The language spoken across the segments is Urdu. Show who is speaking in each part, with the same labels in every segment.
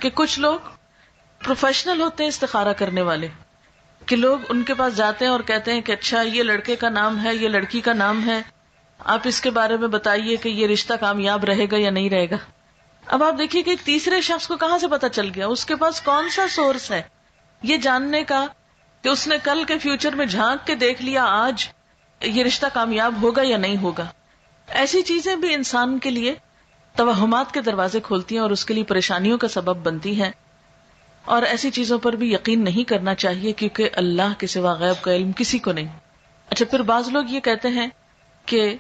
Speaker 1: کہ کچھ لوگ پروفیشنل ہوتے ہیں استخارہ کرنے والے، کہ لوگ ان کے پاس جاتے ہیں اور کہتے ہیں کہ اچھا یہ لڑکے کا نام ہے، یہ لڑکی کا نام ہے، آپ اس کے بارے میں بتائیے کہ یہ رشتہ کامیاب رہے گا یا نہیں رہے گا۔ اب آپ دیکھیے کہ تیسرے شخص کو کہاں سے پتا چل گیا، اس کے پاس کون سا سورس ہے یہ جاننے کا کہ اس نے کل کے فیوچر میں جھانک کے دیکھ لیا آج یہ رشتہ کامیاب ہوگا یا نہیں ہوگا۔ ایسی چیزیں بھی انسان کے لیے توہمات کے دروازے کھولتی ہیں اور اس کے لیے پریشانیوں کا سبب بنتی ہیں، اور ایسی چیزوں پر بھی یقین نہیں کرنا چاہیے کیونکہ اللہ کے سوا غیب کا علم کسی کو نہیں۔ اچھا، پھر بعض لوگ یہ کہتے ہیں کہ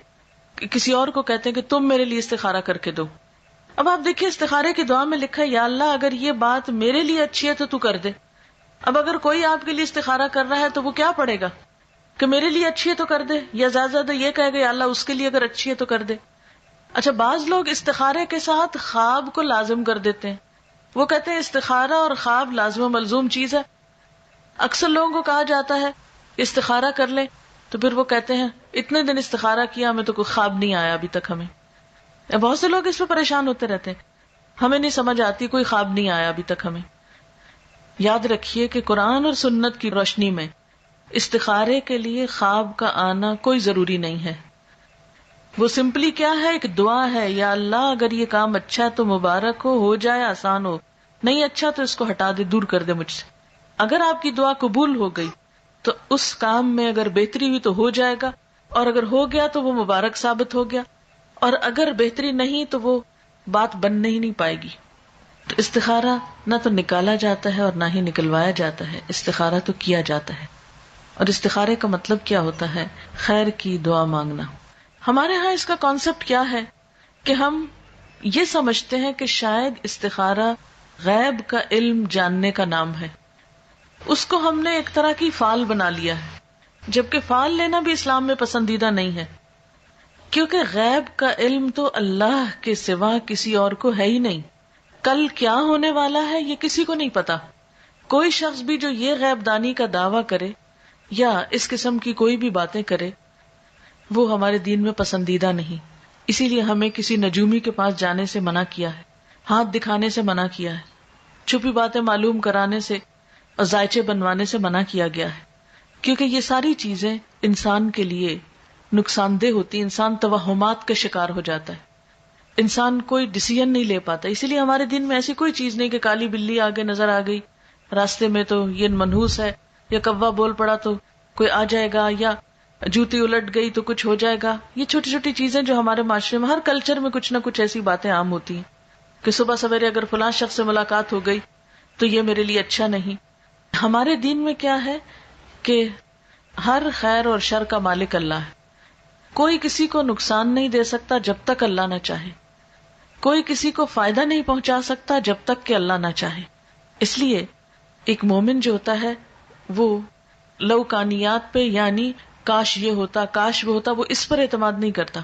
Speaker 1: کسی اور کو کہتے ہیں کہ تم میرے لیے استخارہ کر کے دو۔ اب آپ دیکھیے استخارے کی دعا میں لکھا ہے یا اللہ اگر یہ بات میرے لیے اچھی ہے تو تو کر دے۔ اب اگر کوئی آپ کے لیے استخارہ کر رہا ہے تو وہ کیا پڑھے گا کہ میرے لیے اچھی ہے تو کر دے، یا زیادہ زیادہ یہ کہے گا یا اللہ اس کے لیے اگر اچھی ہے تو کر دے۔ اچھا، بعض لوگ استخارے کے ساتھ خواب کو لازم کر دیتے ہیں، وہ کہتے ہیں استخارہ اور خواب لازم و ملزوم چیز ہے۔ اکثر لوگوں کو کہا جاتا ہے استخارہ کر لیں تو پھر وہ کہتے ہیں اتنے دن استخارہ کیا ہمیں تو کوئی خواب نہیں آیا ابھی تک ہمیں۔ بہت سے لوگ اس پہ پریشان ہوتے رہتے ہیں، ہمیں نہیں سمجھ آتی، کوئی خواب نہیں آیا ابھی تک ہمیں۔ یاد رکھیے کہ قرآن اور سنت کی روشنی میں استخارے کے لیے خواب کا آنا کوئی ضروری نہیں ہے، وہ سمپلی کیا ہے، ایک دعا ہے، یا اللہ اگر یہ کام اچھا ہے تو مبارک ہو جائے، آسان ہو، نہیں اچھا تو اس کو ہٹا دے، دور کر دے مجھ سے۔ اگر آپ کی دعا قبول ہو گئی تو اس کام میں اگر بہتری ہوئی تو ہو جائے گا، اور اگر ہو گیا تو وہ مبارک ثابت ہو گیا، اور اگر بہتری نہیں تو وہ بات بن ہی نہیں پائے گی۔ تو استخارہ نہ تو نکالا جاتا ہے اور نہ ہی نکلوایا جاتا ہے، استخارہ تو کیا جاتا ہے۔ اور استخارے کا مطلب کیا ہوتا ہے؟ خیر کی دعا مانگنا۔ ہمارے ہاں اس کا کانسیپٹ کیا ہے کہ ہم یہ سمجھتے ہیں کہ شاید استخارہ غیب کا علم جاننے کا نام ہے، اس کو ہم نے ایک طرح کی فال بنا لیا ہے، جبکہ فال لینا بھی اسلام میں پسندیدہ نہیں ہے، کیونکہ غیب کا علم تو اللہ کے سوا کسی اور کو ہے ہی نہیں۔ کل کیا ہونے والا ہے یہ کسی کو نہیں پتا۔ کوئی شخص بھی جو یہ غیب دانی کا دعویٰ کرے یا اس قسم کی کوئی بھی باتیں کرے وہ ہمارے دین میں پسندیدہ نہیں۔ اسی لیے ہمیں کسی نجومی کے پاس جانے سے منع کیا ہے، ہاتھ دکھانے سے منع کیا ہے، چھپی باتیں معلوم کرانے سے اور ذائچے بنوانے سے منع کیا گیا ہے، کیونکہ یہ ساری چیزیں انسان کے لیے نقصان دہ ہوتی، انسان توہمات کا شکار ہو جاتا ہے، انسان کوئی ڈیسیژن نہیں لے پاتا۔ اسی لیے ہمارے دین میں ایسی کوئی چیز نہیں کہ کالی بلی آگے نظر آ گئی راستے میں تو یہ منحوس ہے، یا کوا بول پڑا تو کوئی آ جائے گا، یا جوتی الٹ گئی تو کچھ ہو جائے گا۔ یہ چھوٹی چھوٹی چیزیں جو ہمارے معاشرے میں ہر کلچر میں کچھ نہ کچھ ایسی باتیں عام ہوتی ہیں کہ صبح سویرے اگر فلاں شخص سے ملاقات ہو گئی تو یہ میرے لیے اچھا نہیں۔ ہمارے دین میں کیا ہے کہ ہر خیر اور شر کا مالک اللہ ہے، کوئی کسی کو نقصان نہیں دے سکتا جب تک اللہ نہ چاہے، کوئی کسی کو فائدہ نہیں پہنچا سکتا جب تک کہ اللہ نہ چاہے۔ اس لیے ایک مومن جو ہوتا ہے وہ لوکانیات پہ، یعنی کاش یہ ہوتا، کاش وہ ہوتا، وہ اس پر اعتماد نہیں کرتا،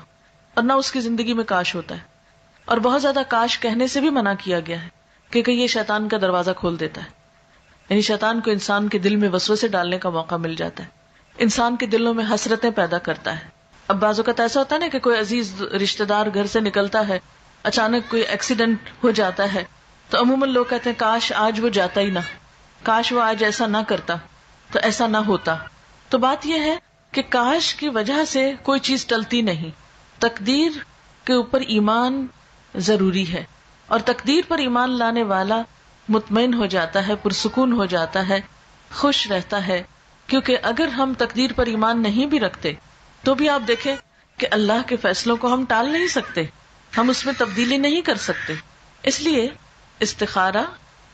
Speaker 1: اور نہ اس کی زندگی میں کاش ہوتا ہے۔ اور بہت زیادہ کاش کہنے سے بھی منع کیا گیا ہے کیونکہ یہ شیطان کا دروازہ کھول دیتا ہے، یعنی شیطان کو انسان کے دل میں وسوسے ڈالنے کا موقع مل جاتا ہے، انسان کے دلوں میں حسرتیں پیدا کرتا ہے۔ اب بعض اوقات ایسا ہوتا ہے نا کہ کوئی عزیز رشتہ دار گھر سے نکلتا ہے، اچانک کوئی ایکسیڈنٹ ہو جاتا ہے تو عموماً لوگ کہتے ہیں کاش آج وہ جاتا ہی نہ، کاش وہ آج ایسا نہ کرتا تو ایسا نہ ہوتا۔ تو بات یہ ہے کہ کاش کی وجہ سے کوئی چیز ٹلتی نہیں، تقدیر کے اوپر ایمان ضروری ہے، اور تقدیر پر ایمان لانے والا مطمئن ہو جاتا ہے، پرسکون ہو جاتا ہے، خوش رہتا ہے، کیونکہ اگر ہم تقدیر پر ایمان نہیں بھی رکھتے تو بھی آپ دیکھیں کہ اللہ کے فیصلوں کو ہم ٹال نہیں سکتے، ہم اس میں تبدیلی نہیں کر سکتے۔ اس لیے استخارہ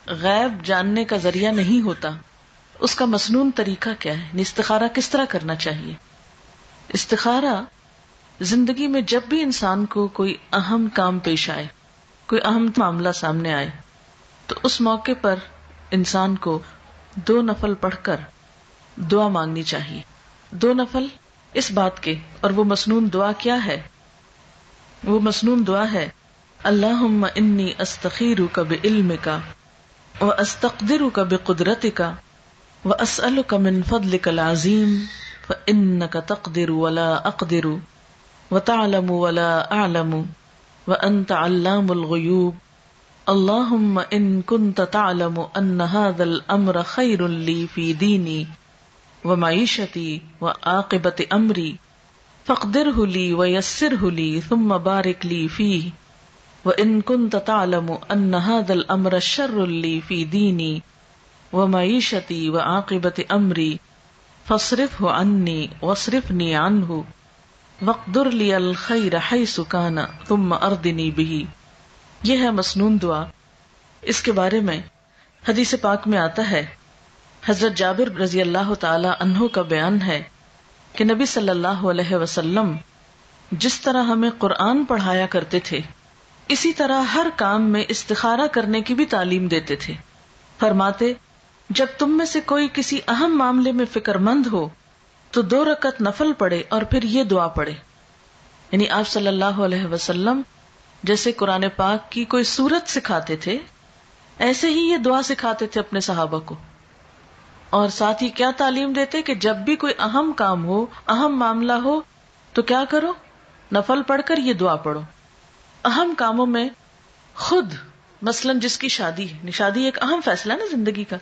Speaker 1: غیب جاننے کا ذریعہ نہیں ہوتا۔ اس کا مسنون طریقہ کیا ہے؟ استخارہ کس طرح کرنا چاہیے؟ استخارہ زندگی میں جب بھی انسان کو کوئی اہم کام پیش آئے، کوئی اہم معاملہ سامنے آئے، تو اس موقع پر انسان کو 2 نفل پڑھ کر دعا مانگنی چاہیے۔ 2 نفل اس بات کے، اور وہ مسنون دعا کیا ہے؟ وہ مسنون دعا ہے اللہم انی استخیرک بعلمک واستقدرک بقدرتک واسألک من فضلک العظیم فانک تقدر ولا اقدر وتعلم ولا اعلم وانت علام الغیوب اللہم ان کنت تعلم ان هذا الامر خیر لی فی دینی ومعیشتی وعاقبت امری فاقدرہ لی ویسرہ لی ثم بارک لی فیہ وَإِن كُنْتَ تَعْلَمُ أَنَّ هَذَا الْأَمْرَ شَرٌّ لِّي فِي دِينِي وَمَعِيشَتِي وَعَاقِبَةِ أَمْرِي فَاصْرِفْهُ عَنِّي وَاصْرِفْنِي عَنْهُ وَاقْدُرْ لِيَ الْخَيْرَ حَيْثُ كَانَ ثُمَّ أَرْضِنِي بِهِ۔ یہ ہے مسنون دعا۔ اس کے بارے میں حدیث پاک میں آتا ہے، حضرت جابر رضی اللہ تعالی عنہ کا بیان ہے کہ نبی صلی اللہ علیہ وسلم جس طرح ہمیں قرآن پڑھایا کرتے تھے، اسی طرح ہر کام میں استخارہ کرنے کی بھی تعلیم دیتے تھے۔ فرماتے، جب تم میں سے کوئی کسی اہم معاملے میں فکر مند ہو تو 2 رکعت نفل پڑھے اور پھر یہ دعا پڑھے۔ یعنی آپ صلی اللہ علیہ وسلم جیسے قرآن پاک کی کوئی سورت سکھاتے تھے، ایسے ہی یہ دعا سکھاتے تھے اپنے صحابہ کو، اور ساتھ ہی کیا تعلیم دیتے کہ جب بھی کوئی اہم کام ہو، اہم معاملہ ہو، تو کیا کرو؟ نفل پڑھ کر یہ دعا پڑھو۔ اہم کاموں میں خود، مثلا جس کی شادی ہے، شادی ایک اہم فیصلہ ہے نا زندگی کا،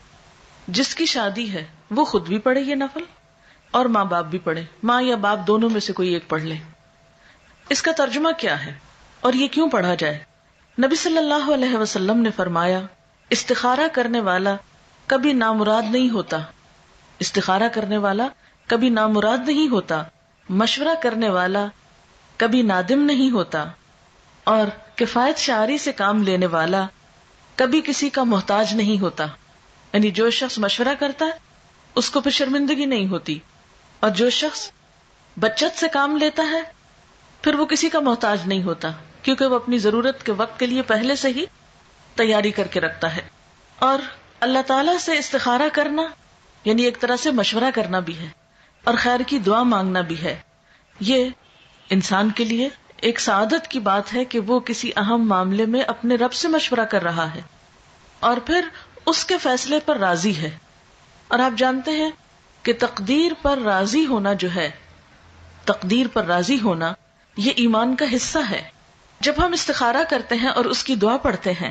Speaker 1: جس کی شادی ہے وہ خود بھی پڑھے یہ نفل، اور ماں باپ بھی پڑھے، ماں یا باپ دونوں میں سے کوئی ایک پڑھ لے۔ اس کا ترجمہ کیا ہے اور یہ کیوں پڑھا جائے؟ نبی صلی اللہ علیہ وسلم نے فرمایا، استخارہ کرنے والا کبھی نامراد نہیں ہوتا، استخارہ کرنے والا کبھی نامراد نہیں ہوتا، مشورہ کرنے والا کبھی نادم نہیں ہوتا، اور کفایت شعاری سے کام لینے والا کبھی کسی کا محتاج نہیں ہوتا۔ یعنی جو شخص مشورہ کرتا ہے اس کو پھر شرمندگی نہیں ہوتی، اور جو شخص بچت سے کام لیتا ہے پھر وہ کسی کا محتاج نہیں ہوتا، کیونکہ وہ اپنی ضرورت کے وقت کے لیے پہلے سے ہی تیاری کر کے رکھتا ہے۔ اور اللہ تعالیٰ سے استخارہ کرنا یعنی ایک طرح سے مشورہ کرنا بھی ہے، اور خیر کی دعا مانگنا بھی ہے۔ یہ انسان کے لیے ایک سعادت کی بات ہے کہ وہ کسی اہم معاملے میں اپنے رب سے مشورہ کر رہا ہے اور پھر اس کے فیصلے پر راضی ہے۔ اور آپ جانتے ہیں کہ تقدیر پر راضی ہونا جو ہے، تقدیر پر راضی ہونا یہ ایمان کا حصہ ہے۔ جب ہم استخارہ کرتے ہیں اور اس کی دعا پڑھتے ہیں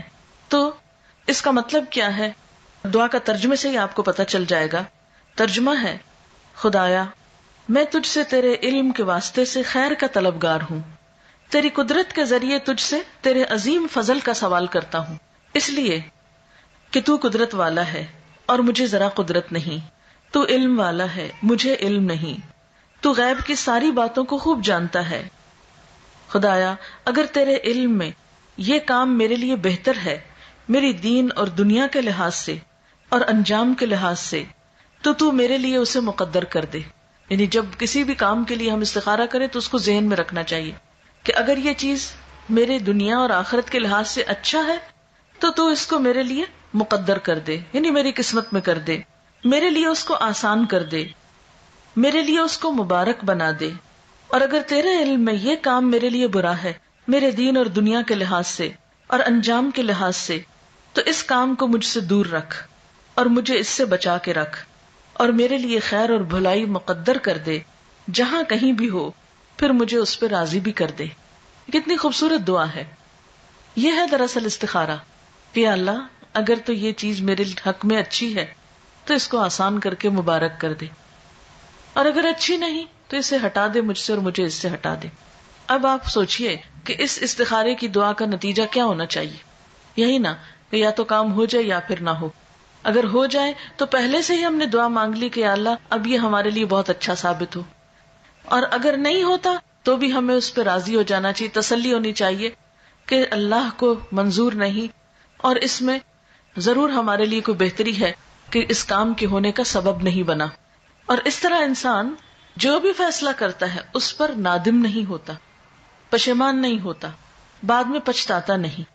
Speaker 1: تو اس کا مطلب کیا ہے؟ دعا کا ترجمے سے ہی آپ کو پتہ چل جائے گا۔ ترجمہ ہے، خدایا میں تجھ سے تیرے علم کے واسطے سے خیر کا طلبگار ہوں، تیری قدرت کے ذریعے تجھ سے تیرے عظیم فضل کا سوال کرتا ہوں، اس لیے کہ تو قدرت والا ہے اور مجھے ذرا قدرت نہیں، تو علم والا ہے مجھے علم نہیں، تو غیب کی ساری باتوں کو خوب جانتا ہے۔ خدایا اگر تیرے علم میں یہ کام میرے لیے بہتر ہے، میری دین اور دنیا کے لحاظ سے اور انجام کے لحاظ سے، تو میرے لیے اسے مقدر کر دے۔ یعنی جب کسی بھی کام کے لیے ہم استخارہ کریں تو اس کو ذہن میں رکھنا چاہیے کہ اگر یہ چیز میرے دنیا اور آخرت کے لحاظ سے اچھا ہے تو اس کو میرے لیے مقدر کر دے، یعنی میری قسمت میں کر دے، میرے لیے اس کو آسان کر دے، میرے لیے اس کو مبارک بنا دے۔ اور اگر تیرے علم میں یہ کام میرے لیے برا ہے، میرے دین اور دنیا کے لحاظ سے اور انجام کے لحاظ سے، تو اس کام کو مجھ سے دور رکھ اور مجھے اس سے بچا کے رکھ، اور میرے لیے خیر اور بھلائی مقدر کر دے، جہاں کہیں بھی ہو پھر مجھے اس پہ راضی بھی کر دے۔ کتنی خوبصورت دعا ہے۔ یہ ہے دراصل استخارہ کہ اللہ اگر تو یہ چیز میرے حق میں اچھی ہے تو اس کو آسان کر کے مبارک کر دے، اور اگر اچھی نہیں تو اسے ہٹا دے مجھ سے اور مجھے اس سے ہٹا دے۔ اب آپ سوچئے کہ اس استخارے کی دعا کا نتیجہ کیا ہونا چاہیے؟ یہی نا کہ یا تو کام ہو جائے یا پھر نہ ہو۔ اگر ہو جائے تو پہلے سے ہی ہم نے دعا مانگ لی کہ یا اللہ اب یہ ہمارے لیے بہت اچھا ثابت ہو، اور اگر نہیں ہوتا تو بھی ہمیں اس پہ راضی ہو جانا چاہیے، تسلی ہونی چاہیے کہ اللہ کو منظور نہیں، اور اس میں ضرور ہمارے لیے کوئی بہتری ہے کہ اس کام کے ہونے کا سبب نہیں بنا۔ اور اس طرح انسان جو بھی فیصلہ کرتا ہے اس پر نادم نہیں ہوتا، پشیمان نہیں ہوتا، بعد میں پچھتاتا نہیں۔